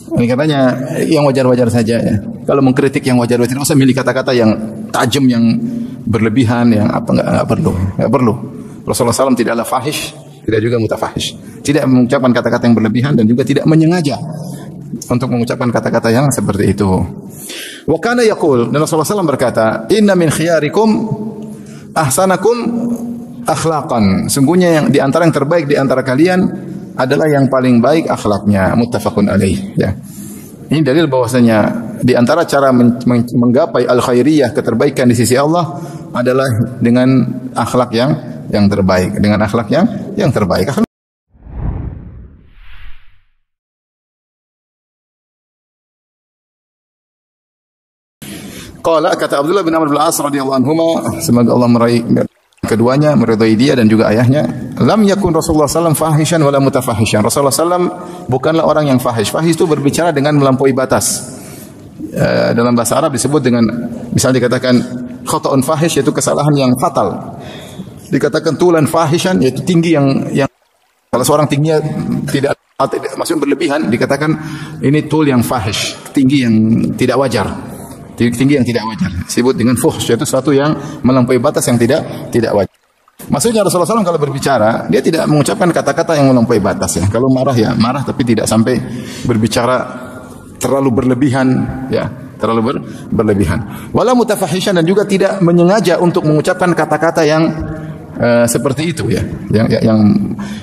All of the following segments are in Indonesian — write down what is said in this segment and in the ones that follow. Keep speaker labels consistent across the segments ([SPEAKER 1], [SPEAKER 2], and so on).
[SPEAKER 1] Ini katanya yang wajar-wajar saja ya. Kalau mengkritik yang wajar-wajar, tidak usah milih kata-kata yang tajam, yang berlebihan, yang apa enggak perlu. Enggak perlu. Rasulullah SAW tidaklah fahish, tidak juga mutafahish. Tidak mengucapkan kata-kata yang berlebihan dan juga tidak menyengaja untuk mengucapkan kata-kata yang seperti itu. Wa kana yaqul, dan Rasulullah SAW berkata, "Inna min khiyarikum ahsanakum akhlaqan." Sungguhnya yang di antara yang terbaik di antara kalian adalah yang paling baik akhlaknya. Muttafaqun alaih. Ya. Ini dalil bahwasanya di antara cara menggapai al-khairiyah, keterbaikan di sisi Allah adalah dengan akhlak yang terbaik, dengan akhlak yang terbaik. Qala, kata Abdullah bin Amr bin Al-As radhiyallahu anhuma, semoga Allah keduanya meridai dia dan juga ayahnya, lam yakun Rasulullah SAW fahishan wala mutafahishan. Rasulullah SAW bukanlah orang yang fahish. Fahish itu berbicara dengan melampaui batas. Dalam bahasa Arab disebut dengan, misalnya dikatakan khata'un fahish, yaitu kesalahan yang fatal. Dikatakan tulan fahishan, yaitu tinggi yang kalau seorang tingginya tidak maksudnya berlebihan, dikatakan ini tul yang fahish, tinggi yang tidak wajar. Tinggi yang tidak wajar disebut dengan fuhsh, yaitu sesuatu yang melampaui batas yang tidak wajar. Maksudnya Rasulullah SAW kalau berbicara, dia tidak mengucapkan kata-kata yang melampaui batas ya. Kalau marah ya marah, tapi tidak sampai berbicara terlalu berlebihan ya, terlalu berlebihan. Wala mutafahishan, dan juga tidak menyengaja untuk mengucapkan kata-kata yang seperti itu ya. Yang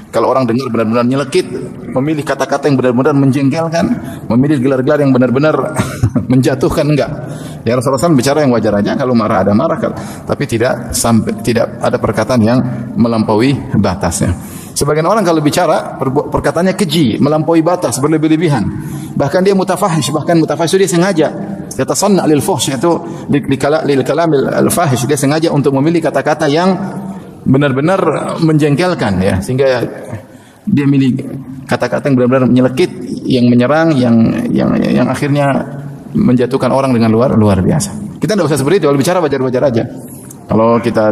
[SPEAKER 1] kalau orang dengar benar-benar nyelekit, memilih kata-kata yang benar-benar menjengkelkan, memilih gelar-gelar yang benar-benar menjatuhkan, enggak. Ya, Rasulullah SAW bicara yang wajar aja, kalau marah ada marah, tapi tidak ada perkataan yang melampaui batasnya. Sebagian orang kalau bicara perkataannya keji, melampaui batas, berlebih-lebihan. Bahkan dia mutafahish, itu dia sengaja. Yatasanna lil fuhsh, itu lil kalamil al fahish, dia sengaja untuk memilih kata-kata yang benar-benar menjengkelkan ya, sehingga dia milih kata-kata yang benar-benar menyelekit, yang menyerang, yang akhirnya menjatuhkan orang dengan luar biasa. Kita tidak usah seperti itu. Kalau bicara wajar-wajar aja. Kalau kita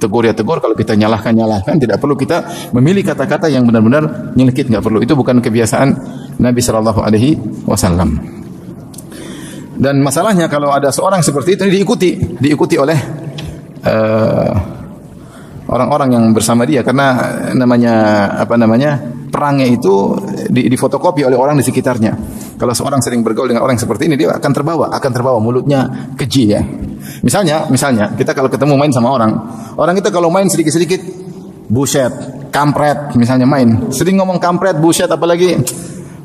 [SPEAKER 1] tegur ya tegur, kalau kita nyalahkan. Tidak perlu kita memilih kata-kata yang benar-benar menyelekit, nggak perlu. Itu bukan kebiasaan Nabi Shallallahu Alaihi Wasallam. Dan masalahnya kalau ada seorang seperti itu diikuti oleh orang-orang yang bersama dia, karena perangnya itu difotokopi oleh orang di sekitarnya. Kalau seorang sering bergaul dengan orang seperti ini, dia akan terbawa mulutnya keji ya. Misalnya kita kalau ketemu main sama orang kita kalau main sedikit-sedikit buset, kampret, misalnya main, sering ngomong kampret, buset, apalagi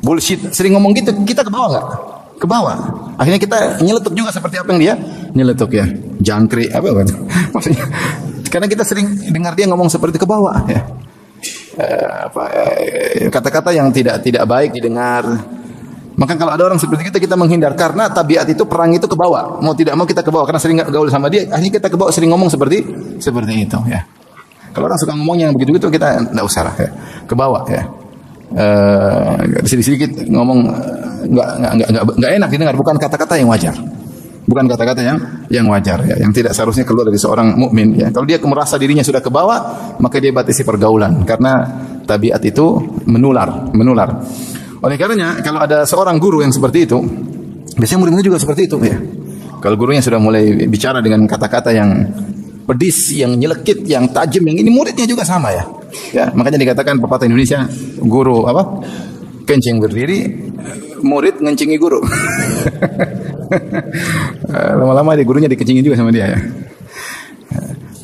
[SPEAKER 1] bullshit, sering ngomong gitu, kita ke bawah enggak? Ke bawah. Akhirnya kita nyeletuk juga seperti apa yang dia nyeletuk ya. Jangkrik apa maksudnya? Karena kita sering dengar dia ngomong seperti ke bawah ya. Kata-kata yang tidak baik didengar. Maka kalau ada orang seperti kita menghindar, karena tabiat itu perang itu ke bawah. Mau tidak mau kita ke bawah karena sering gaul sama dia, akhirnya kita ke bawah sering ngomong seperti itu ya. Kalau orang suka ngomong yang begitu-begitu, kita enggak usah lah ya. Ke bawah ya. Sedikit-sedikit ngomong enggak enak didengar, bukan kata-kata yang wajar. Bukan kata-kata yang wajar ya, yang tidak seharusnya keluar dari seorang mukmin ya. Kalau dia merasa dirinya sudah ke bawah, maka dia batasi pergaulan, karena tabiat itu menular. Oleh karenanya kalau ada seorang guru yang seperti itu, biasanya murid-murid juga seperti itu ya. Kalau gurunya sudah mulai bicara dengan kata-kata yang pedis, yang nyelekit, yang tajam, yang ini, muridnya juga sama ya. Ya, makanya dikatakan pepatah Indonesia, guru kencing berdiri, murid ngencingi guru. Lama-lama gurunya dikencingin juga sama dia ya.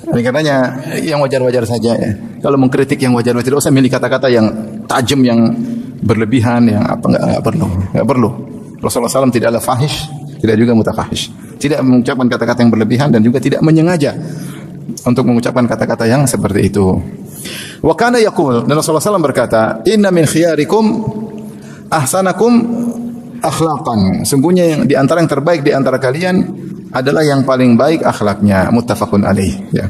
[SPEAKER 1] Oleh karenanya yang wajar-wajar saja ya. Kalau mengkritik yang wajar-wajar, tidak usah milih kata-kata yang tajam, yang berlebihan, yang enggak perlu. Rasulullah SAW tidaklah fahish, tidak juga mutafahish. Tidak mengucapkan kata-kata yang berlebihan dan juga tidak menyengaja untuk mengucapkan kata-kata yang seperti itu. Wa kana yaqul, dan Rasulullah SAW berkata, "Inna min khiyarikum ahsanakum akhlaqan." Sungguhnya yang di antara yang terbaik di antara kalian adalah yang paling baik akhlaknya. Muttafaqun alaih ya.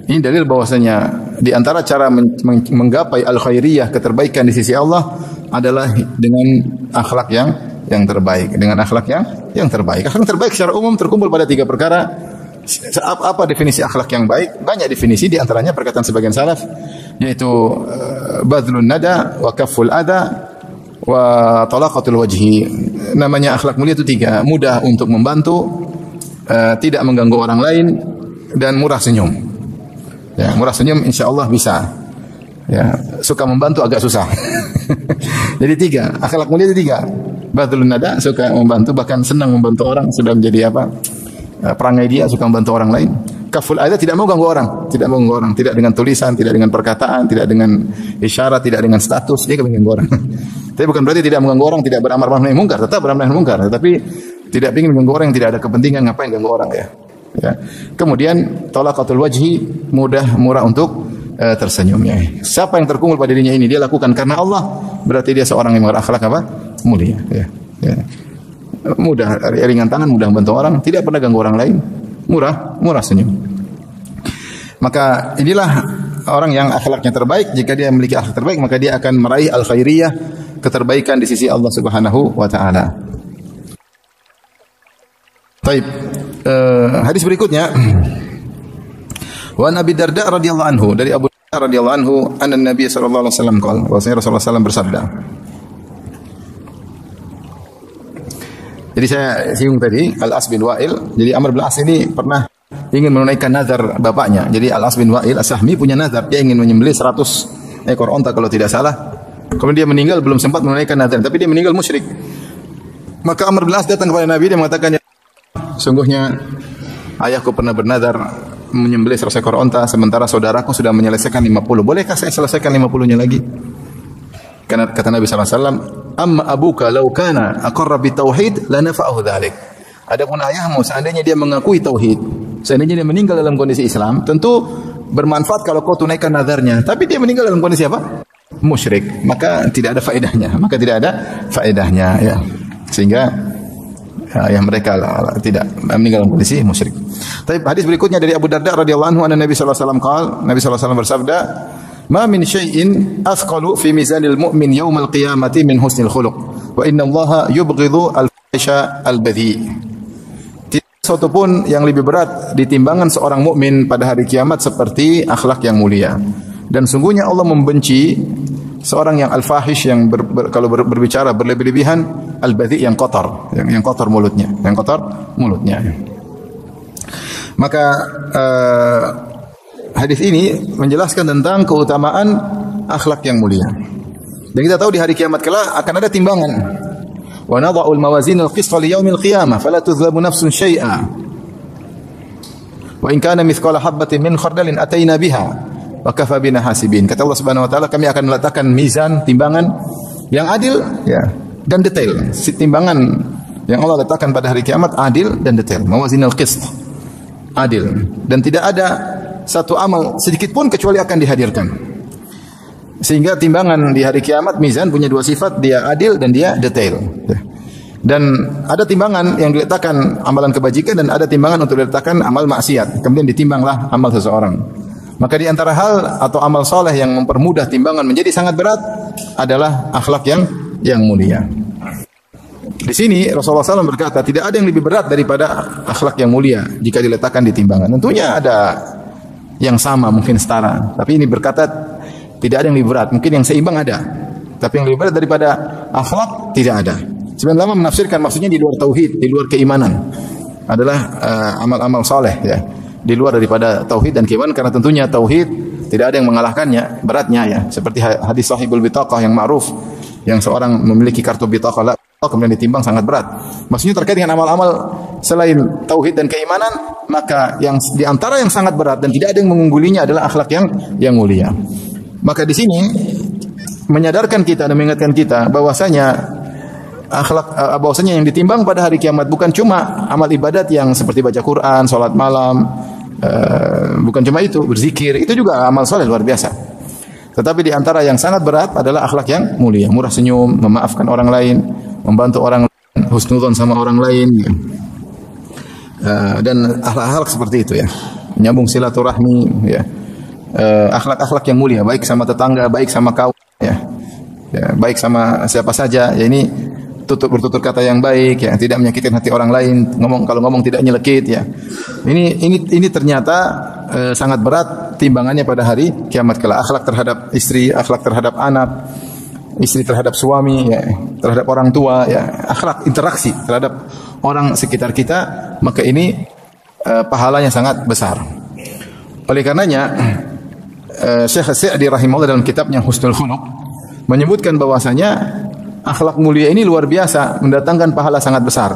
[SPEAKER 1] Ini dalil bahwasanya di antara cara menggapai al-khairiyah, keterbaikan di sisi Allah adalah dengan akhlak yang terbaik, dengan akhlak yang terbaik. Akhlak terbaik secara umum terkumpul pada 3 perkara. Apa definisi akhlak yang baik? Banyak definisi, di antaranya perkataan sebagian salaf, yaitu badlun nada wa kafful adha wa talaqatul wajhi. Namanya akhlak mulia itu tiga: mudah untuk membantu, tidak mengganggu orang lain, dan murah senyum. Ya, murah senyum insyaallah bisa. Ya, suka membantu agak susah. Jadi tiga, akhlak mulia itu tiga. Badlun nada, suka membantu, bahkan senang membantu orang, sudah menjadi apa? Perangai dia, suka membantu orang lain. Kaful ada, tidak mau ganggu orang, tidak mau ganggu orang, tidak dengan tulisan, tidak dengan perkataan, tidak dengan isyarat, tidak dengan status, dia ingin mengganggu orang. Tapi bukan berarti tidak mengganggu orang, tidak beramar ma'ruf nahi munkar, tetap beramar nahi munkar, tetapi tidak ingin mengganggu orang yang tidak ada kepentingan, ngapain ganggu orang ya. Ya. Kemudian talaqatul wajhi, murah untuk tersenyumnya. Siapa yang terkumpul pada dirinya ini dia lakukan karena Allah, berarti dia seorang yang berakhlak apa? Mulia. Ya. Ya. Mudah, ringan tangan, mudah membantu orang, tidak pernah ganggu orang lain, murah senyum. Maka inilah orang yang akhlaknya terbaik. Jika dia memiliki akhlak terbaik, maka dia akan meraih al-khairiyah, keterbaikan di sisi Allah Subhanahu wa taala. Baik. Hadis berikutnya, wa Nabi Darda radhiyallahu anhu, dari Abu Darda radhiyallahu anhu, anna Nabi sallallahu alaihi wasallam qala, bahwasanya Rasulullah sallallahu bersabda. Jadi saya singgung tadi Al-As bin Wa'il. Jadi Amr bin As ini pernah ingin menunaikan nazar bapaknya. Jadi Al-As bin Wa'il As-Sahmi punya nazar, dia ingin menyembelih 100 ekor onta kalau tidak salah. Kemudian dia meninggal belum sempat menunaikan nazar, tapi dia meninggal musyrik. Maka Amr bin As datang kepada Nabi, dia mengatakan, sungguhnya ayahku pernah bernazar menyembelih 100 ekor onta, sementara saudaraku sudah menyelesaikan 50. Bolehkah saya selesaikan 50-nya lagi? Karena kata Nabi SAW, amma abuka law kana aqarra bitauhid lanafa'ahu dzalik. Adapun ayahmu, seandainya dia mengakui tauhid, seandainya dia meninggal dalam kondisi Islam, tentu bermanfaat kalau kau tunaikan nazarnya. Tapi dia meninggal dalam kondisi apa? Musyrik. Maka tidak ada faedahnya. Ya. Sehingga ayah mereka tidak meninggal dalam kondisi musyrik. Tapi hadis berikutnya dari Abu Darda radhiyallahu anhu, Nabi sallallahu alaihi wasallam qala, Nabi sallallahu alaihi wasallam bersabda, "Ma min syai'in athqalu fi mizanil mu'min yaumal qiyamati min husnil khuluq, wa inna Allaha yubghidhu al-fahisha al-badhi." Tidak sesuatu pun yang lebih berat di timbangan seorang mukmin pada hari kiamat seperti akhlak yang mulia. Dan sungguhnya Allah membenci seorang yang al-fahish, yang kalau berbicara berlebih-lebihan, al-badhi yang kotor, yang kotor mulutnya, Maka hadis ini menjelaskan tentang keutamaan akhlak yang mulia. Dan kita tahu di hari kiamat kelak akan ada timbangan. Wa nadha'ul mawazinal qisṭa li yaumil qiyamah fala tuzlamu nafsun syai'a. Wa in kana mithqala habatin min khardalin ataina biha wa kafa bina hasibin. Kata Allah Subhanahu wa taala, kami akan meletakkan mizan, timbangan yang adil ya dan detail. Timbangan yang Allah letakkan pada hari kiamat adil dan detail. Mawazinal qisṭ, adil, dan tidak ada satu amal sedikit pun kecuali akan dihadirkan. Sehingga timbangan di hari kiamat, mizan punya dua sifat, dia adil dan dia detail. Dan ada timbangan yang diletakkan amalan kebajikan dan ada timbangan untuk diletakkan amal maksiat. Kemudian ditimbanglah amal seseorang. Maka di antara hal atau amal soleh yang mempermudah timbangan menjadi sangat berat adalah akhlak yang mulia. Di sini Rasulullah SAW berkata, tidak ada yang lebih berat daripada akhlak yang mulia jika diletakkan di timbangan. Tentunya ada yang sama, mungkin setara. Tapi ini berkata tidak ada yang lebih berat. Mungkin yang seimbang ada. Tapi yang lebih berat daripada akhlak tidak ada. Sebenarnya lama menafsirkan maksudnya di luar tauhid, di luar keimanan. Adalah amal-amal saleh ya. Di luar daripada tauhid dan keimanan, karena tentunya tauhid tidak ada yang mengalahkannya beratnya ya. Seperti hadis sahibul bitaqah yang ma'ruf, yang seorang memiliki kartu bitaqah kemudian ditimbang sangat berat. Maksudnya terkait dengan amal-amal selain tauhid dan keimanan, maka yang di antara yang sangat berat dan tidak ada yang mengunggulinya adalah akhlak yang mulia. Maka di sini menyadarkan kita dan mengingatkan kita bahwasanya bahwasanya yang ditimbang pada hari kiamat bukan cuma amal ibadat yang seperti baca Quran, salat malam, bukan cuma itu, berzikir, itu juga amal soleh luar biasa. Tetapi di antara yang sangat berat adalah akhlak yang mulia, murah senyum, memaafkan orang lain, membantu orang lain, husnudzon sama orang lain, dan akhlak-akhlak seperti itu ya, menyambung silaturahmi, ya, akhlak-akhlak yang mulia, baik sama tetangga, baik sama kawan, ya, baik sama siapa saja, ya ini bertutur kata yang baik, ya, tidak menyakitkan hati orang lain, kalau ngomong tidak nyelekit, ya, ini ternyata sangat berat timbangannya pada hari kiamat kelak. Akhlak terhadap istri, akhlak terhadap anak, istri terhadap suami, ya, terhadap orang tua, ya, akhlak interaksi terhadap orang sekitar kita, maka ini pahalanya sangat besar. Oleh karenanya Syekh Sa'di rahimahullah dalam kitabnya Husnul Khuluq menyebutkan bahwasanya akhlak mulia ini luar biasa, mendatangkan pahala sangat besar.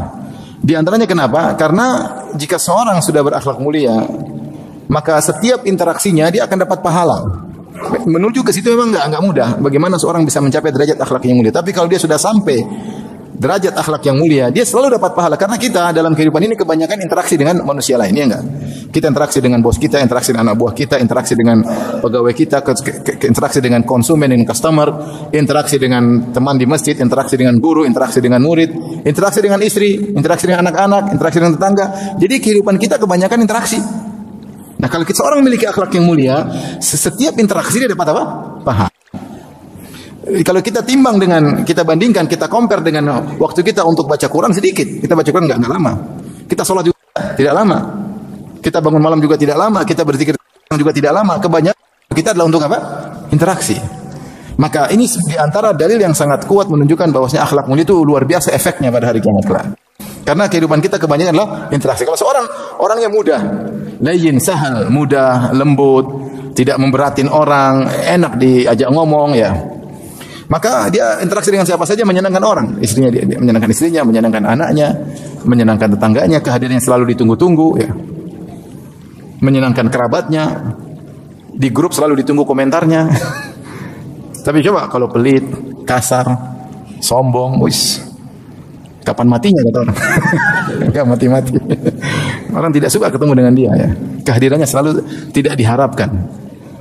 [SPEAKER 1] Di antaranya kenapa? Karena jika seorang sudah berakhlak mulia, maka setiap interaksinya dia akan dapat pahala. Menuju ke situ memang enggak mudah. Bagaimana seorang bisa mencapai derajat akhlak yang mulia? Tapi kalau dia sudah sampai derajat akhlak yang mulia, dia selalu dapat pahala. Karena kita dalam kehidupan ini kebanyakan interaksi dengan manusia lain, ya enggak? Kita interaksi dengan bos kita, interaksi dengan anak buah kita, interaksi dengan pegawai kita, interaksi dengan konsumen, dengan customer, interaksi dengan teman di masjid, interaksi dengan guru, interaksi dengan murid, interaksi dengan istri, interaksi dengan anak-anak, interaksi dengan tetangga. Jadi kehidupan kita kebanyakan interaksi. Nah, kalau seorang memiliki akhlak yang mulia, setiap interaksi dia dapat apa? Pahala. Kalau kita timbang dengan, kita bandingkan, kita compare dengan waktu kita untuk baca Quran sedikit. Kita baca Quran enggak lama. Kita sholat juga tidak lama. Kita bangun malam juga tidak lama. Kita berzikir juga tidak lama. Kebanyakan kita adalah untuk apa? Interaksi. Maka ini di antara dalil yang sangat kuat menunjukkan bahwasanya akhlak mulia itu luar biasa efeknya pada hari kiamat kelak. Karena kehidupan kita kebanyakan adalah interaksi. Kalau seorang orang yang mudah, layyin, sahal, mudah, lembut, tidak memberatin orang, enak diajak ngomong, ya, maka dia interaksi dengan siapa saja menyenangkan orang. Istrinya dia menyenangkan istrinya, menyenangkan anaknya, menyenangkan tetangganya, kehadirannya selalu ditunggu-tunggu, ya. Menyenangkan kerabatnya. Di grup selalu ditunggu komentarnya. Tapi coba kalau pelit, kasar, sombong, wis, kapan matinya kata orang. Enggak mati-mati. Orang tidak suka ketemu dengan dia, ya. Kehadirannya selalu tidak diharapkan.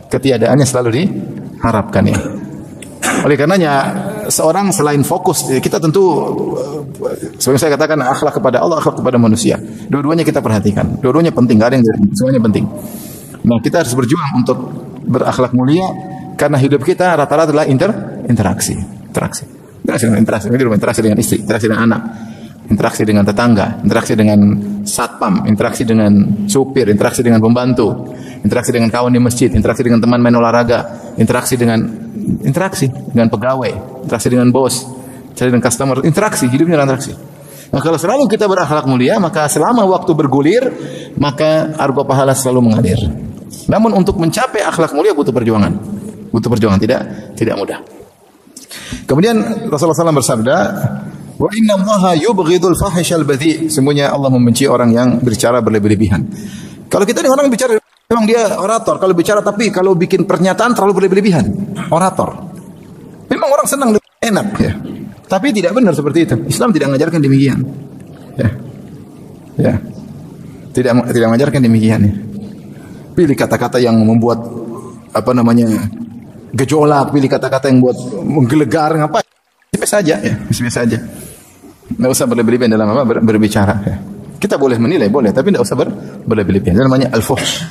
[SPEAKER 1] Ketiadaannya selalu diharapkan, ya. Oleh karenanya seorang selain fokus, kita tentu seperti saya katakan akhlak kepada Allah, akhlak kepada manusia. Dua-duanya kita perhatikan. Dua-duanya penting, enggak ada yang semuanya penting. Nah, kita harus berjuang untuk berakhlak mulia karena hidup kita rata-rata adalah interaksi. Interaksi dengan istri, interaksi dengan anak, interaksi dengan tetangga, interaksi dengan satpam, interaksi dengan supir, interaksi dengan pembantu, interaksi dengan kawan di masjid, interaksi dengan teman main olahraga, interaksi dengan pegawai, interaksi dengan bos, interaksi dengan customer, interaksi, hidupnya interaksi. Nah, kalau selalu kita berakhlak mulia, maka selama waktu bergulir, maka argo pahala selalu mengalir. Namun untuk mencapai akhlak mulia butuh perjuangan. Tidak mudah. Kemudian Rasulullah SAW bersabda, wa inna Allaha yubghidul fahishal badhi. Sesungguhnya Allah membenci orang yang berbicara berlebih-lebihan. Kalau kita dengan orang bicara, memang dia orator. Kalau bicara, tapi kalau bikin pernyataan terlalu berlebih-lebihan, orator. Memang orang senang, enak, ya. Tapi tidak benar seperti itu. Islam tidak mengajarkan demikian. Ya. Tidak mengajarkan demikian, ya. Pilih kata-kata yang membuat gejolak, pilih kata-kata yang buat menggelegar, ngapain? Biasa saja, ya. Biasa saja. Enggak usah berlebih-lebihan dalam berbicara, ya. Kita boleh menilai, boleh, tapi tidak usah berlebih-lebihan. Namanya al-fuhsh.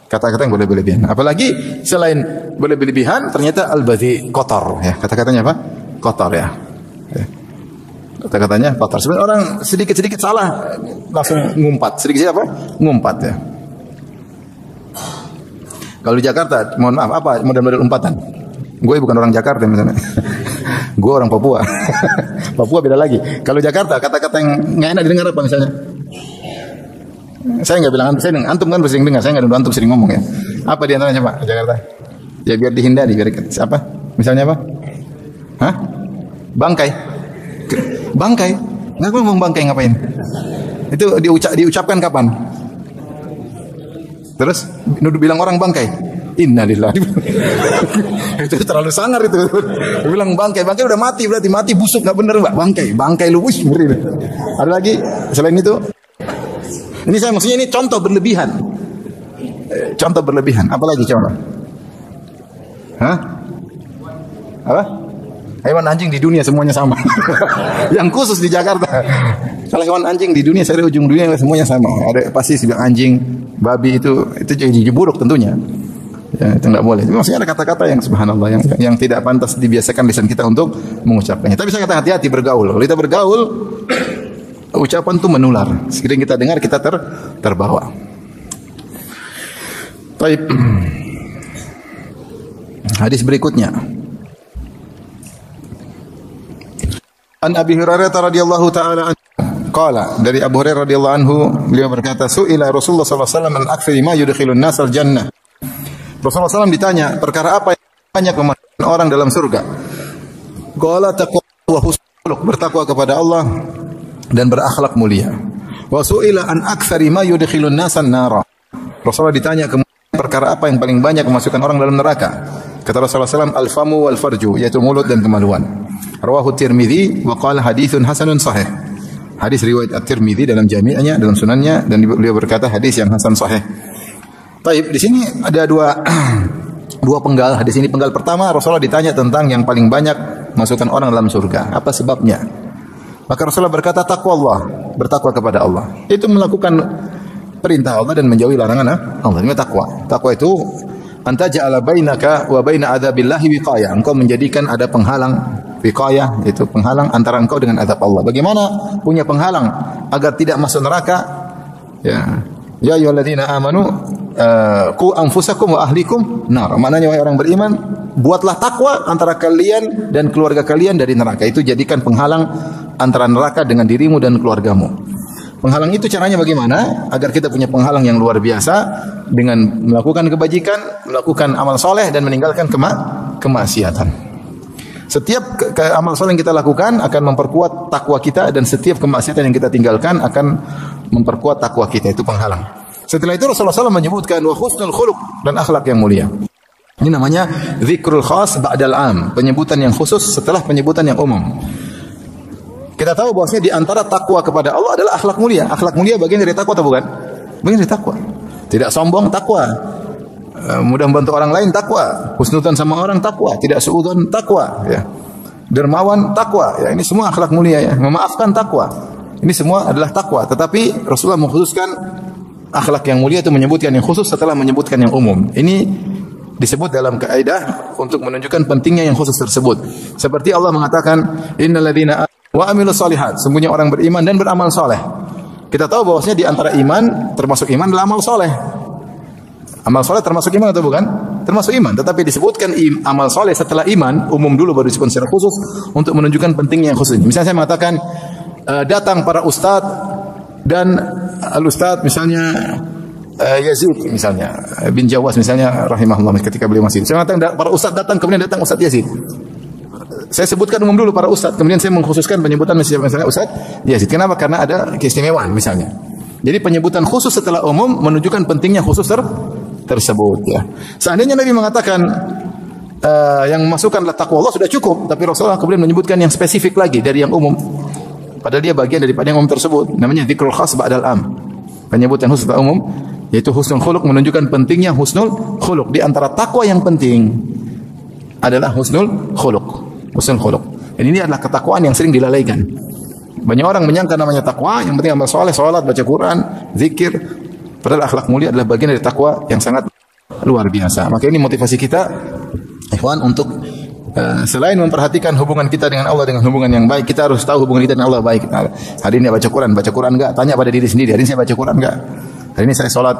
[SPEAKER 1] Kata-kata yang berlebih-lebihan. Apalagi selain berlebih-lebihan, ternyata al-badhi, kotor, ya. Kata-katanya apa? Kotor, ya. Kata-katanya kotor. Sebenarnya orang sedikit-sedikit salah langsung ngumpat. Sedikit apa? Ngumpat, ya. Kalau di Jakarta, mohon maaf, apa model-model umpatan? Gue bukan orang Jakarta misalnya. Gue orang Papua. Papua beda lagi. Kalau Jakarta, kata-kata yang nggak enak didengar apa misalnya? Saya nggak bilang antum kan sering dengar. Saya nggak dengar antum sering ngomong, ya. Apa di antaranya Pak Jakarta? Ya biar dihindari. Apa? Misalnya apa? Hah? Bangkai. Nggak ngomong bangkai ngapain? Itu diucapkan kapan? Terus bilang orang bangkai. Innalillahi. Itu terlalu sangar itu. Dia bilang bangkai udah mati, berarti mati busuk, enggak benar, Mbak. Bangkai lu wis ngeri. Ada lagi selain itu? Ini saya maksudnya ini contoh berlebihan. Contoh berlebihan. Apa lagi contoh? Hah? Apa? Hewan anjing di dunia semuanya sama. Yang khusus di Jakarta. Kalau hewan anjing di dunia, saya ujung dunia semuanya sama. Ada pasti bilang anjing, babi itu jadi buruk tentunya. Ya, itu enggak boleh. Maksudnya ada kata-kata yang subhanallah yang tidak pantas dibiasakan lisan kita untuk mengucapkannya. Tapi saya kata hati-hati bergaul. Kalau kita bergaul, ucapan itu menular. Sekiranya kita dengar, kita terbawa. Baik. Hadis berikutnya. An Abi Hurairah radhiyallahu taala anhu qala, dari Abu Hurairah radhiyallahu anhu beliau berkata, su'ila Rasulullah sallallahu alaihi wasallam an aktsari ma yudkhilun nas al-jannah. Rasulullah SAW ditanya, perkara apa yang banyak memasukkan orang dalam surga? Qala taqwa wa husnul, bertakwa kepada Allah dan berakhlak mulia. Wa su'ila an aktsari ma yudkhilun nas an-nar. Rasulullah ditanya perkara apa yang paling banyak memasukkan orang dalam neraka? Kata Rasulullah SAW, al-famu wal farju, yaitu mulut dan kemaluan. Rawahu Tirmidzi wa qala haditsun hasanun sahih. Hadis riwayat At-Tirmidzi dalam jami'nya, dalam sunannya, dan beliau berkata hadis yang hasan sahih. Baik, di sini ada dua penggal. Hadis ini penggal pertama, Rasulullah ditanya tentang yang paling banyak masukkan orang dalam surga. Apa sebabnya? Maka Rasulullah berkata, taqwa Allah, bertakwa kepada Allah. Itu melakukan perintah Allah dan menjauhi larangan Allah. Ini takwa. Takwa itu anta ja'ala bainaka wa baina adzabillahi wiqayah. Engkau menjadikan ada penghalang, wiqayah itu penghalang antara engkau dengan azab Allah. Bagaimana punya penghalang agar tidak masuk neraka? Ya ayyuhalladzina amanu qu anfusakum wa ahlikum nar. Maknanya wahai orang beriman, buatlah takwa antara kalian dan keluarga kalian dari neraka. Itu jadikan penghalang antara neraka dengan dirimu dan keluargamu. Penghalang itu caranya bagaimana? Agar kita punya penghalang yang luar biasa dengan melakukan kebajikan, melakukan amal soleh dan meninggalkan kemaksiatan. Setiap amal soleh yang kita lakukan akan memperkuat takwa kita, dan setiap kemaksiatan yang kita tinggalkan akan memperkuat takwa kita. Itu penghalang. Setelah itu Rasulullah SAW menyebutkan wa husnul khuluq, dan akhlak yang mulia. Ini namanya dzikrul khas ba'dal am, penyebutan yang khusus setelah penyebutan yang umum. Kita tahu bahwasanya di antara takwa kepada Allah adalah akhlak mulia. Akhlak mulia bagian dari takwa atau bukan? Bagian dari takwa. Tidak sombong, takwa. Mudah membantu orang lain, takwa. Husnudzan sama orang, takwa. Tidak suudzon, takwa. Ya. Dermawan, takwa. Ya, ini semua akhlak mulia. Ya. Memaafkan, takwa. Ini semua adalah takwa. Tetapi Rasulullah mengkhususkan akhlak yang mulia itu, menyebutkan yang khusus setelah menyebutkan yang umum. Ini disebut dalam kaidah untuk menunjukkan pentingnya yang khusus tersebut. Seperti Allah mengatakan, innal ladzina wa amilus solihat, sungguhnya orang beriman dan beramal soleh. Kita tahu bahwasanya di antara iman, termasuk iman adalah amal soleh. Amal soleh termasuk iman atau bukan? Termasuk iman. Tetapi disebutkan amal soleh setelah iman, umum dulu baru disebut secara khusus untuk menunjukkan pentingnya yang khusus. Misalnya saya mengatakan datang para ustadz dan al-ustadz misalnya Yazid misalnya bin Jawas misalnya rahimahullah ketika beliau masih. Saya mengatakan para ustadz datang, kemudian datang Ustadz Yazid. Saya sebutkan umum dulu para ustadz, kemudian saya mengkhususkan penyebutan misalnya Ustadz Yazid. Kenapa? Karena ada keistimewaan misalnya. Jadi penyebutan khusus setelah umum menunjukkan pentingnya khusus tersebut. Ya. Seandainya Nabi mengatakan yang memasukkanlah takwa Allah sudah cukup, tapi Rasulullah kemudian menyebutkan yang spesifik lagi dari yang umum. Padahal dia bagian daripada yang umum tersebut. Namanya dzikrul khas ba'dal am. Penyebutan khusus setelah umum, yaitu husnul khuluq, menunjukkan pentingnya husnul khuluq. Di antara takwa yang penting adalah husnul khuluq. Husnul khuluq. Dan ini adalah ketakwaan yang sering dilalaikan. Banyak orang menyangka namanya takwa, yang penting amal soleh, salat, baca Quran, zikir. Padahal akhlak mulia adalah bagian dari takwa yang sangat luar biasa. Maka ini motivasi kita, ikhwan, untuk selain memperhatikan hubungan kita dengan Allah dengan hubungan yang baik, kita harus tahu hubungan kita dengan Allah baik. Hari ini baca Quran enggak? Tanya pada diri sendiri, hari ini saya baca Quran enggak? Hari ini saya salat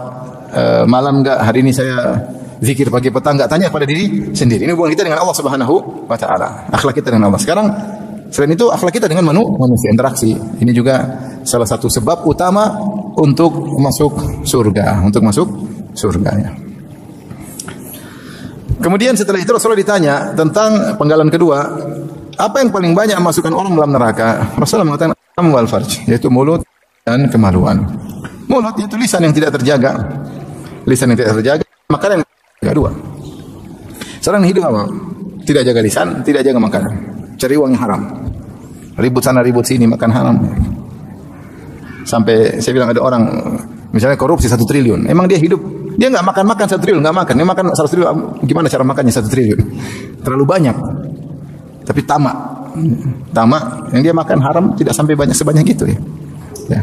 [SPEAKER 1] malam enggak? Hari ini saya zikir pagi petang enggak? Tanya pada diri sendiri. Ini hubungan kita dengan Allah Subhanahu wa taala. Akhlak kita dengan Allah. Sekarang selain itu akhlak kita dengan manusia, interaksi. Ini juga salah satu sebab utama untuk masuk surga, ya. Kemudian setelah itu Rasulullah ditanya tentang penggalan kedua, apa yang paling banyak memasukkan orang dalam neraka? Rasulullah mengatakan wal farj, yaitu mulut dan kemaluan. Mulut itu lisan yang tidak terjaga. Lisan yang tidak terjaga, makanan yang kedua. Seorang hidup apa? Tidak jaga lisan, tidak jaga makanan. Cari uang yang haram. Ribut sana ribut sini, makan haram. Sampai saya bilang ada orang misalnya korupsi 1 triliun. Emang dia hidup, dia enggak makan 1 triliun, enggak makan. Dia makan 1 triliun, gimana cara makannya 1 triliun? Terlalu banyak. Tapi tamak. Tamak yang dia makan haram tidak sampai banyak sebanyak itu ya. Ya.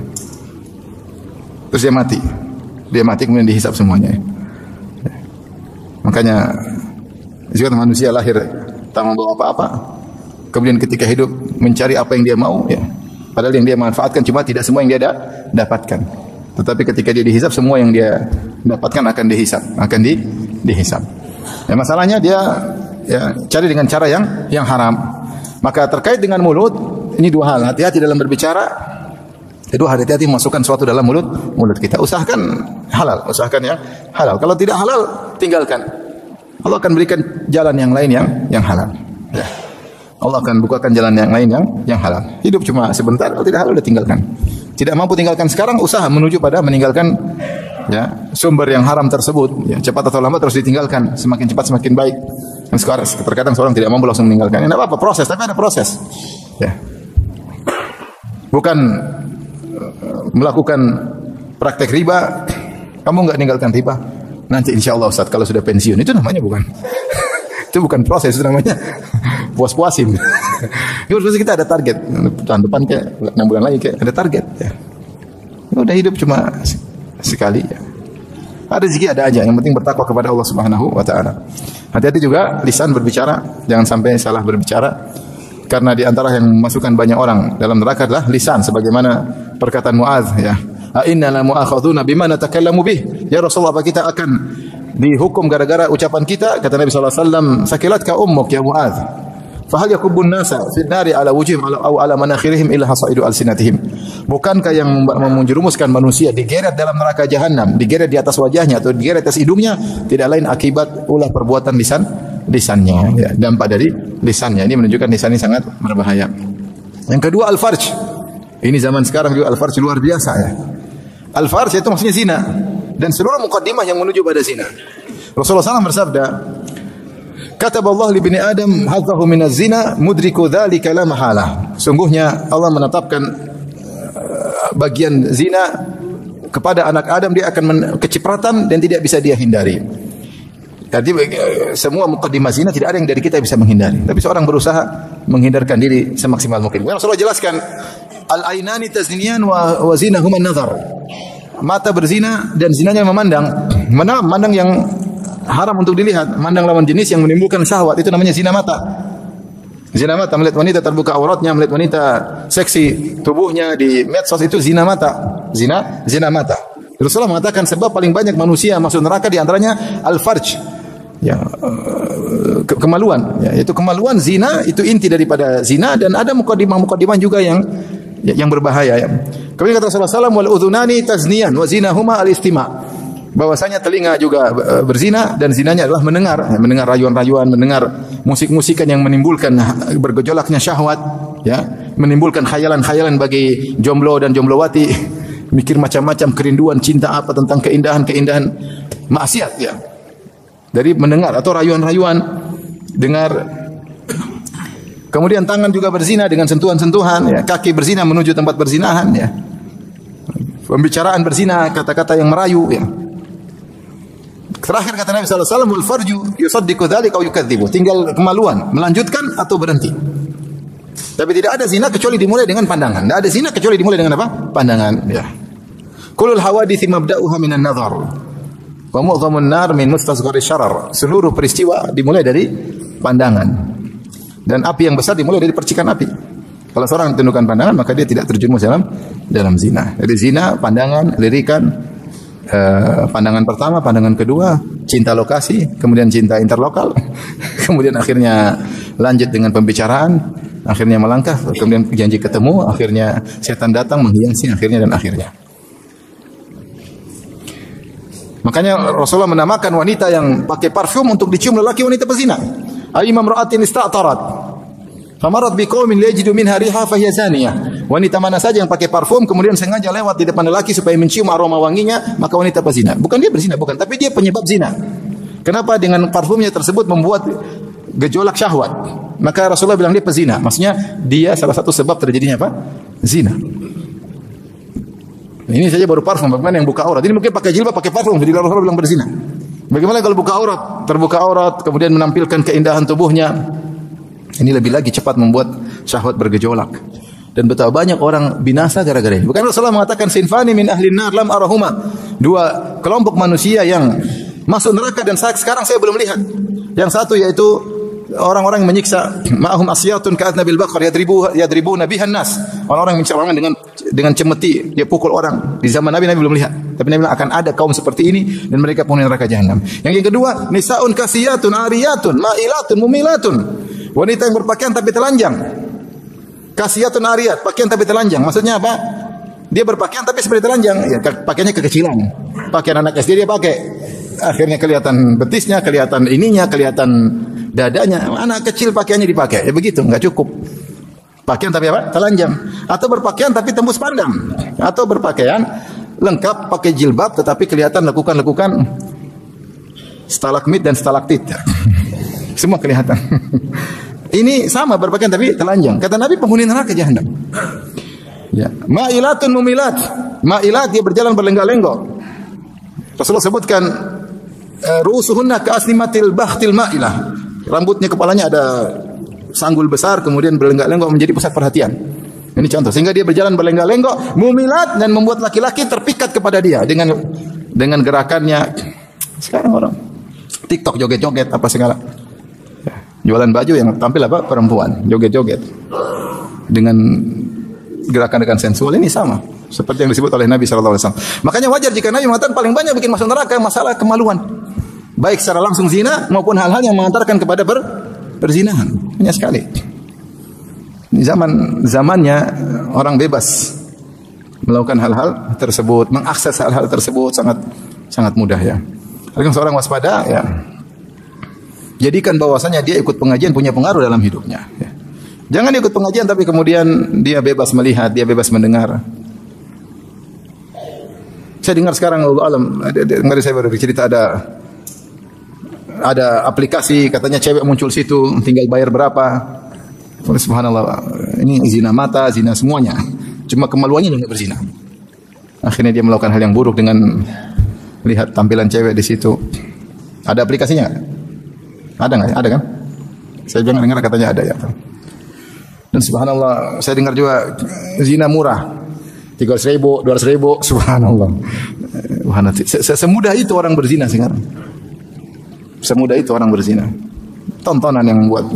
[SPEAKER 1] Terus dia mati. Dia mati kemudian dihisap semuanya. Ya. Makanya jika manusia lahir tak membawa apa-apa, kemudian ketika hidup mencari apa yang dia mau, ya. Padahal yang dia manfaatkan cuma tidak semua yang dia dapatkan. Tetapi ketika dia dihisap, semua yang dia dapatkan akan dihisap, dihisap. Ya, masalahnya dia ya cari dengan cara yang haram. Maka terkait dengan mulut, ini dua hal. Hati-hati dalam berbicara. Kedua, hati-hati memasukkan sesuatu dalam mulut kita. Usahakan halal, usahakan yang halal. Kalau tidak halal, tinggalkan. Allah akan berikan jalan yang lain yang halal. Ya. Allah akan bukakan jalan yang lain yang halal. Hidup cuma sebentar, kalau tidak halal udah tinggalkan. Tidak mampu tinggalkan sekarang, usaha menuju pada meninggalkan ya sumber yang haram tersebut. Ya, cepat atau lambat terus ditinggalkan. Semakin cepat semakin baik. Dan sekarang terkadang seorang tidak mampu langsung meninggalkan. Tidak apa-apa, proses, tapi ada proses. Ya. Bukan melakukan praktek riba, kamu enggak meninggalkan riba. Nanti insya Allah Ustaz kalau sudah pensiun, itu namanya bukan. Itu bukan proses, itu namanya puas-puasin. Kita ada target tahun depan kayak 6 bulan lagi kayak ada target. Ya. Udah hidup cuma sekali. Ya. Ada rezeki ada aja. Yang penting bertakwa kepada Allah Subhanahu Wa Taala. Hati-hati juga lisan berbicara, jangan sampai salah berbicara. Karena di antara yang memasukkan banyak orang dalam neraka adalah lisan, sebagaimana perkataan Muadz ya. Inna la mu'akhadzuna bima natakallamu bih. Ya Rasulullah, apa kita akan dihukum gara-gara ucapan kita? Kata Nabi sallallahu alaihi wasallam, sakilatka ummuk ya Muadz. Fahal yakubun nasa fi nari ala wujuhim aw ala manakhirihim illa hasaidu alsinatihim. Bukankah yang menjerumuskan manusia digeret dalam neraka jahanam, digeret di atas wajahnya atau digeret atas hidungnya, tidak lain akibat ulah perbuatan lisannya, ya, dampak dari lisannya. Ini menunjukkan lisan ini sangat berbahaya. Yang kedua al-farj. Ini zaman sekarang juga al-farj luar biasa ya. Al-farj itu maksudnya zina dan seluruh mukaddimah yang menuju pada zina. Rasulullah SAW bersabda, Kataballahu li bani Adam hadzahu minaz zina mudriku dzalika la mahala. Sungguhnya Allah menetapkan bagian zina kepada anak Adam, dia akan kecipratan dan tidak bisa dia hindari. Jadi semua mukaddimah zina tidak ada yang dari kita bisa menghindari. Tapi seorang berusaha menghindarkan diri semaksimal mungkin. Rasulullah jelaskan al-ainani tazniyan wa zinahuma an-nazar. Mata berzina dan zinanya memandang. Mana memandang yang haram untuk dilihat, memandang lawan jenis yang menimbulkan syahwat, itu namanya zina mata. Zina mata, melihat wanita terbuka auratnya, melihat wanita seksi tubuhnya di medsos, itu zina mata. Zina mata. Rasulullah mengatakan sebab paling banyak manusia masuk neraka di antaranya al-farj. Ya, kemaluan, ya, itu kemaluan zina itu inti daripada zina, dan ada mukadimah juga yang berbahaya ya. Kemudian kata Rasulullah SAW, wal udhunani tazniyan wa zinahuma al-istima'. Bahwasanya telinga juga berzina dan zinanya adalah mendengar rayuan-rayuan, mendengar musik-musikan yang menimbulkan bergejolaknya syahwat, ya, menimbulkan khayalan-khayalan bagi jomblo dan jomblowati, mikir macam-macam kerinduan, cinta apa tentang keindahan-keindahan maksiat ya. Dari mendengar atau rayuan-rayuan, dengar. Kemudian tangan juga berzina dengan sentuhan-sentuhan, ya, kaki berzina menuju tempat berzinahan ya. Pembicaraan berzina, kata-kata yang merayu ya. Terakhir kata Nabi sallallahu alaihi wasallam, wal farju yusaddiqu dzalika aw yukadzibu. Tinggal kemaluan, melanjutkan atau berhenti. Tapi tidak ada zina kecuali dimulai dengan pandangan. Tidak ada zina kecuali dimulai dengan apa? Pandangan, ya. Kulul hawadits mabda'uha minan nazar. Wa mu'dhamun nar min mustasghari syarar. Seluruh peristiwa dimulai dari pandangan. Dan api yang besar dimulai dari percikan api. Kalau seorang tundukkan pandangan, maka dia tidak terjerumus dalam zina. Jadi zina, pandangan, lirikan, pandangan pertama, pandangan kedua, cinta lokasi, kemudian cinta interlokal, kemudian akhirnya lanjut dengan pembicaraan, akhirnya melangkah, kemudian janji ketemu, akhirnya setan datang menghiasi, akhirnya. Makanya Rasulullah menamakan wanita yang pakai parfum untuk dicium lelaki wanita pezina. Ayyuma imra'atin ista'tarat famarat biqaumin liyajidu minha riha fahiya zaniyah. Wanita mana saja yang pakai parfum kemudian sengaja lewat di depan lelaki supaya mencium aroma wanginya, maka wanita pezina. Bukan dia berzina, bukan, tapi dia penyebab zina. Kenapa? Dengan parfumnya tersebut membuat gejolak syahwat. Maka Rasulullah bilang dia pezina. Maksudnya dia salah satu sebab terjadinya apa? Zina. Ini saja baru parfum, bagaimana yang buka aurat? Ini mungkin pakai jilbab, pakai parfum, jadi Rasulullah bilang berzina. Bagaimana kalau buka aurat, terbuka aurat, kemudian menampilkan keindahan tubuhnya? Ini lebih lagi cepat membuat syahwat bergejolak. Dan betapa banyak orang binasa gara-gara ini. Bukan Rasulullah mengatakan sinfani min ahlin nar lam arahuma. Dua kelompok manusia yang masuk neraka dan sekarang saya belum lihat. Yang satu yaitu orang-orang yang menyiksa ma'ahum asyatun ka'atnabil baqar yadribuna bihan nas. Orang-orang yang menyiksa orang dengan cemeti, dia pukul orang. Di zaman Nabi belum lihat. Tapi Nabi bilang akan ada kaum seperti ini dan mereka penghuni neraka jahanam. Yang kedua, nisaun kasiyatun ariyatun ma'ilatun mumilatun. Wanita yang berpakaian tapi telanjang. Kasiyatun ariyat, pakaian tapi telanjang. Maksudnya apa? Dia berpakaian tapi seperti telanjang. Ya, pakaiannya kekecilan. Pakaian anak SD dia pakai. Akhirnya kelihatan betisnya, kelihatan ininya, kelihatan dadanya. Anak kecil pakaiannya dipakai. Ya begitu, enggak cukup. Pakaian tapi apa? Telanjang. Atau berpakaian tapi tembus pandang. Atau berpakaian lengkap pakai jilbab tetapi kelihatan lekukan-lekukan stalagmit dan stalaktit. Semua kelihatan. Ini sama berpakaian tapi telanjang. Kata Nabi penghuni neraka jahanam. Ya, ma'ilatun mumilat. Ma'ilat dia berjalan berlenggak-lenggok. Rasulullah sebutkan ru'usuhunna ka'asnimatil bakhtil ma'ilah. Rambutnya kepalanya ada sanggul besar kemudian berlenggak-lenggok menjadi pusat perhatian. Ini contoh. Sehingga dia berjalan berlenggak-lenggok, mumilat dan membuat laki-laki terpikat kepada dia dengan gerakannya. Sekarang orang TikTok joget-joget apa segala. Jualan baju yang tampil apa? Perempuan, joget-joget. Dengan gerakan sensual ini sama seperti yang disebut oleh Nabi sallallahu alaihi wasallam. Makanya wajar jika Nabi mengatakan paling banyak bikin masuk neraka masalah kemaluan. Baik secara langsung zina maupun hal-hal yang mengantarkan kepada perzinahan. Banyak sekali. Ini zamannya orang bebas melakukan hal-hal tersebut, mengakses hal-hal tersebut sangat mudah ya. Kalau seorang waspada ya. Jadikan bahwasanya dia ikut pengajian punya pengaruh dalam hidupnya. Ya. Jangan ikut pengajian tapi kemudian dia bebas melihat, dia bebas mendengar. Saya dengar sekarang Allah alam, kemarin saya baru cerita ada aplikasi katanya cewek muncul situ, tinggal bayar berapa. Subhanallah, ini zina mata, zina semuanya. Cuma kemaluannya enggak berzina. Akhirnya dia melakukan hal yang buruk dengan lihat tampilan cewek di situ. Ada aplikasinya? Ada nggak? Ada kan? Saya jangan dengar katanya ada ya. Dan subhanallah, saya dengar juga zina murah. 300.000, 200.000, subhanallah. Semudah itu orang berzina sekarang. Semudah itu orang berzina. Tontonan yang membuat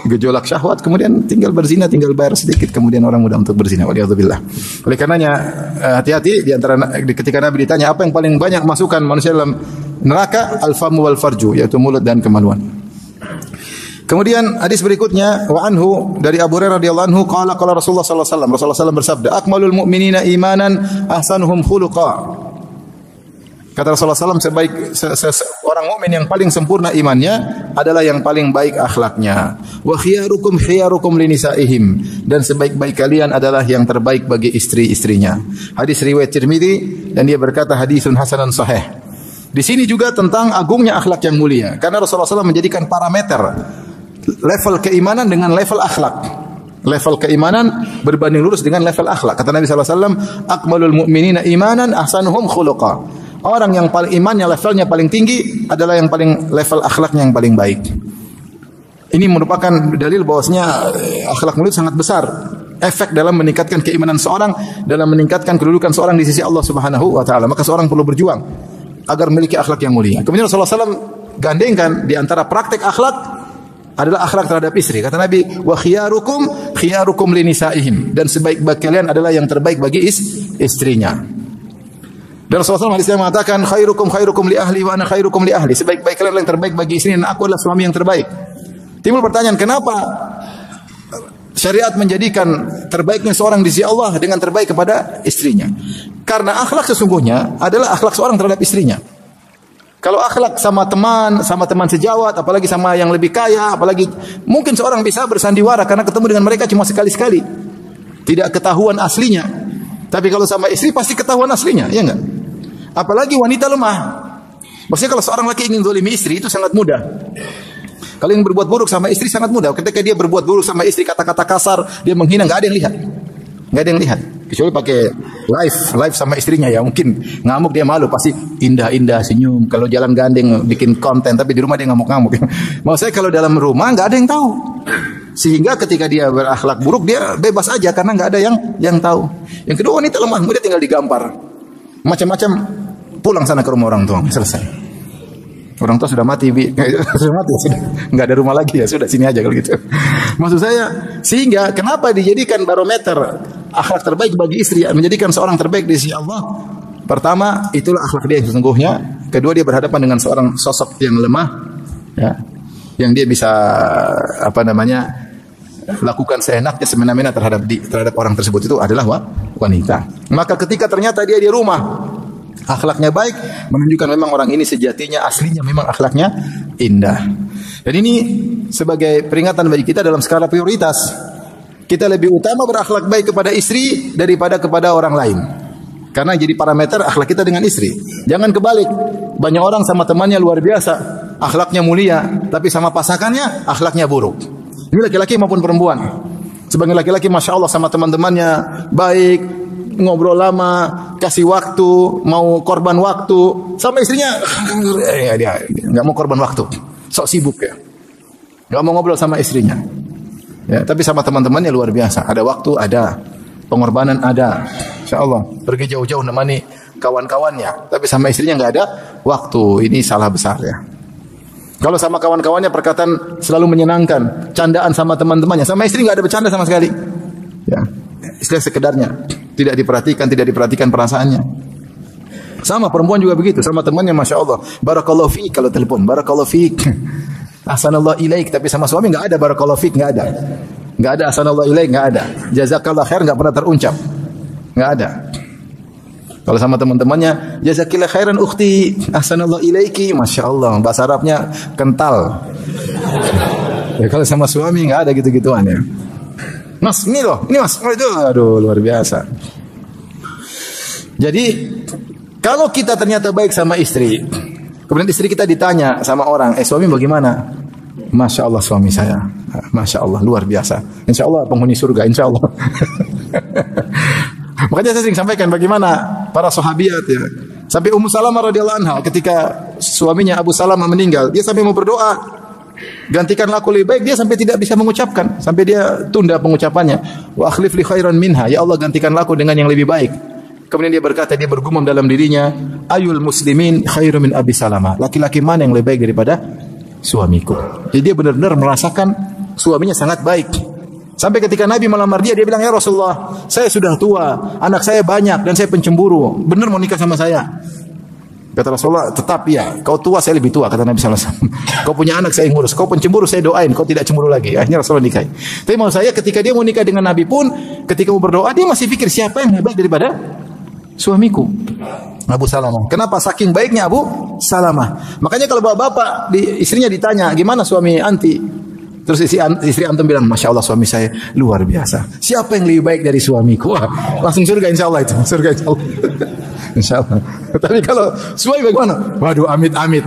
[SPEAKER 1] gejolak syahwat, kemudian tinggal berzina, tinggal bayar sedikit, kemudian orang mudah untuk berzina. Waliyadzubillah. Oleh karenanya hati-hati di antara ketika Nabi ditanya apa yang paling banyak masukkan manusia dalam neraka, al-famu wal farju, yaitu mulut dan kemaluan. Kemudian hadis berikutnya wa anhu dari Abu Hurairah radhiyallahu anhu qala Rasulullah sallallahu alaihi wasallam. Rasulullah sallallahu bersabda, akmalul mu'minina imanan ahsanuhum khuluqa. Kata Rasulullah SAW, orang mukmin yang paling sempurna imannya adalah yang paling baik akhlaknya. Wa khiyarukum khiyarukum linisaihim, dan sebaik-baik kalian adalah yang terbaik bagi istri-istrinya. Hadis riwayat Tirmidzi dan dia berkata hadisun hasanun sahih. Di sini juga tentang agungnya akhlak yang mulia, karena Rasulullah SAW menjadikan parameter level keimanan dengan level akhlak. Level keimanan berbanding lurus dengan level akhlak. Kata Nabi SAW, akmalul mu'minina imanan ahsanuhum khuluqa. Orang yang paling imannya levelnya paling tinggi adalah yang paling level akhlaknya yang paling baik. Ini merupakan dalil bahwasanya akhlak mulia sangat besar efek dalam meningkatkan keimanan seorang, dalam meningkatkan kedudukan seorang di sisi Allah Subhanahu wa taala. Maka seorang perlu berjuang agar memiliki akhlak yang mulia. Kemudian Rasulullah SAW gandengkan di antara praktek akhlak adalah akhlak terhadap istri. Kata Nabi, wa khiyarukum khiyarukum linisaihim, dan sebaik-baik kalian adalah yang terbaik bagi istrinya. Dan Rasulullah SAW mengatakan khairukum khairukum li ahli wa ana khairukum li ahli. Sebaik-baik kalian yang terbaik bagi istri dan aku adalah suami yang terbaik. Timbul pertanyaan, kenapa syariat menjadikan terbaiknya seorang di sisi Allah dengan terbaik kepada istrinya? Karena akhlak sesungguhnya adalah akhlak seorang terhadap istrinya. Kalau akhlak sama teman sejawat, apalagi sama yang lebih kaya, apalagi mungkin seorang bisa bersandiwara karena ketemu dengan mereka cuma sekali-sekali. Tidak ketahuan aslinya. Tapi kalau sama istri pasti ketahuan aslinya, ya enggak? Apalagi wanita lemah. Maksudnya kalau seorang laki ingin zalimi istri itu sangat mudah. Kalau yang berbuat buruk sama istri sangat mudah. Ketika dia berbuat buruk sama istri, kata-kata kasar, dia menghina, enggak ada yang lihat. Enggak ada yang lihat. Kecuali pakai live sama istrinya ya, mungkin ngamuk dia malu, pasti indah-indah senyum. Kalau jalan gandeng bikin konten, tapi di rumah dia ngamuk-ngamuk. Maksud saya kalau dalam rumah enggak ada yang tahu. Sehingga ketika dia berakhlak buruk dia bebas aja karena enggak ada yang tahu. Yang kedua, wanita lemah, mudah tinggal digampar. Macam-macam, pulang sana ke rumah orang tua, selesai. Orang tua sudah mati, sudah mati, sudah enggak ada rumah lagi ya, sudah sini aja kalau gitu. Maksud saya, sehingga kenapa dijadikan barometer akhlak terbaik bagi istri, menjadikan seorang terbaik di sisi Allah? Pertama, itulah akhlak dia yang sesungguhnya. Kedua, dia berhadapan dengan seorang sosok yang lemah, ya, yang dia bisa lakukan seenaknya semena-mena terhadap orang tersebut itu adalah wanita. Maka ketika ternyata dia di rumah akhlaknya baik, menunjukkan memang orang ini sejatinya aslinya memang akhlaknya indah. Dan ini sebagai peringatan bagi kita dalam skala prioritas. Kita lebih utama berakhlak baik kepada istri daripada kepada orang lain. Karena jadi parameter akhlak kita dengan istri. Jangan kebalik. Banyak orang sama temannya luar biasa, akhlaknya mulia, tapi sama pasangannya akhlaknya buruk. Ini laki-laki maupun perempuan. Sebagai laki-laki Masya Allah sama teman-temannya baik, ngobrol lama, kasih waktu, mau korban waktu. Sama istrinya dia nggak mau korban waktu, sok sibuk ya, nggak mau ngobrol sama istrinya. Ya, tapi sama teman-temannya luar biasa. Ada waktu, ada pengorbanan, ada. Insya Allah pergi jauh-jauh nemani kawan-kawannya, tapi sama istrinya nggak ada waktu. Ini salah besar ya. Kalau sama kawan-kawannya perkataan selalu menyenangkan, candaan sama teman-temannya, sama istri nggak ada bercanda sama sekali. Ya, istilah sekedarnya, tidak diperhatikan perasaannya. Sama perempuan juga begitu, sama temannya Masya Allah, barakallahu fiik kalau telepon, barakallahu fiik, ahsanallahu ilaik, tapi sama suami nggak ada barakallahu fiik, nggak ada ahsanallahu ilaik, nggak ada, jazakallah khair nggak pernah terucap, nggak ada. Kalau sama teman-temannya, jazakillah khairan ukhti, ahsanallahu ilaiki, Masya Allah, bahasa Arabnya kental. Ya, kalau sama suami nggak ada gitu-gituan ya. Mas, ini loh, ini mas, aduh luar biasa. Jadi kalau kita ternyata baik sama istri, kemudian istri kita ditanya sama orang, suami bagaimana? Masya Allah suami saya, Masya Allah luar biasa. Insya Allah penghuni surga, Insya Allah. Makanya saya sering sampaikan bagaimana para sahabiat ya. Sampai Ummu Salamah radhiyallahu anha ketika suaminya Abu Salamah meninggal, dia sampai mau berdoa, gantikanlah aku lebih baik, dia sampai tidak bisa mengucapkan, sampai dia tunda pengucapannya. Wa akhlif li khairan minha, ya Allah gantikanlah aku dengan yang lebih baik. Kemudian dia berkata, dia bergumam dalam dirinya, ayul muslimin khairu min Abi Salamah. Laki-laki mana yang lebih baik daripada suamiku? Jadi dia benar-benar merasakan suaminya sangat baik. Sampai ketika Nabi melamar dia bilang, ya Rasulullah, saya sudah tua, anak saya banyak, dan saya pencemburu. Benar mau nikah sama saya? Kata Rasulullah, tetap ya, kau tua, saya lebih tua, kata Nabi SAW. Kau punya anak, saya ngurus. Kau pencemburu, saya doain, kau tidak cemburu lagi. Akhirnya Rasulullah nikahi. Tapi mau saya, ketika dia mau nikah dengan Nabi pun, ketika mau berdoa, dia masih pikir, siapa yang lebih baik daripada suamiku? Abu Salamah. Kenapa? Saking baiknya Abu Salamah. Makanya kalau bapak-bapak, istrinya ditanya, gimana suami anti? Terus istri antum bilang, Masya Allah suami saya luar biasa. Siapa yang lebih baik dari suamiku? Wah, langsung surga insya Allah itu. Surga insya Allah. Insya Allah. Tapi kalau suami bagaimana? Waduh amit-amit.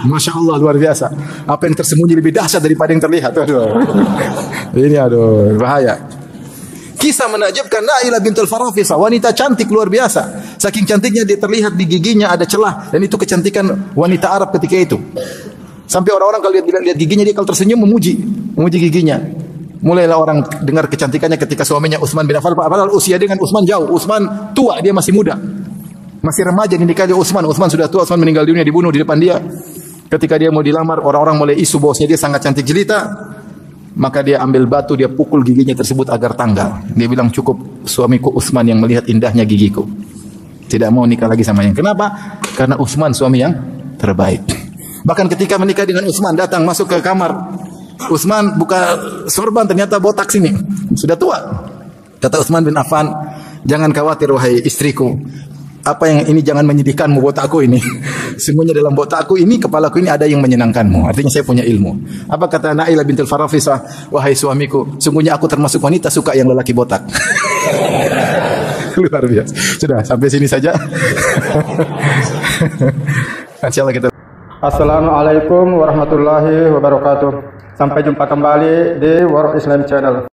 [SPEAKER 1] Masya Allah luar biasa. Apa yang tersembunyi lebih dahsyat daripada yang terlihat. Aduh. Ini aduh bahaya. Kisah menakjubkan Na'ilah bintul Farafisah, wanita cantik luar biasa. Saking cantiknya dia terlihat di giginya ada celah, dan itu kecantikan wanita Arab ketika itu. Sampai orang-orang kalau lihat giginya, dia kalau tersenyum memuji giginya. Mulailah orang dengar kecantikannya ketika suaminya Utsman bin Affan, padahal usia dengan Utsman jauh. Utsman tua, dia masih muda. Masih remaja dinikahi Utsman. Utsman sudah tua, Utsman meninggal dunia, dibunuh di depan dia. Ketika dia mau dilamar, orang-orang mulai isu bahwasanya dia sangat cantik jelita. Maka dia ambil batu, dia pukul giginya tersebut agar tanggal. Dia bilang, cukup suamiku Utsman yang melihat indahnya gigiku. Tidak mau nikah lagi sama yang. Kenapa? Karena Utsman suami yang terbaik. Bahkan ketika menikah dengan Utsman, datang masuk ke kamar. Utsman buka sorban, ternyata botak sini. Sudah tua. Kata Utsman bin Affan, jangan khawatir wahai istriku. Apa yang ini jangan menyedihkanmu botakku ini. Sungguhnya dalam botakku ini, kepalaku ini ada yang menyenangkanmu. Artinya saya punya ilmu. Apa kata Na'ilah bintul Farafisah? Wahai suamiku, sungguhnya aku termasuk wanita suka yang lelaki botak. Luar biasa. Sudah, sampai sini saja. Insyaallah kita.
[SPEAKER 2] Assalamualaikum warahmatullahi wabarakatuh. Sampai jumpa kembali di World Islam Channel.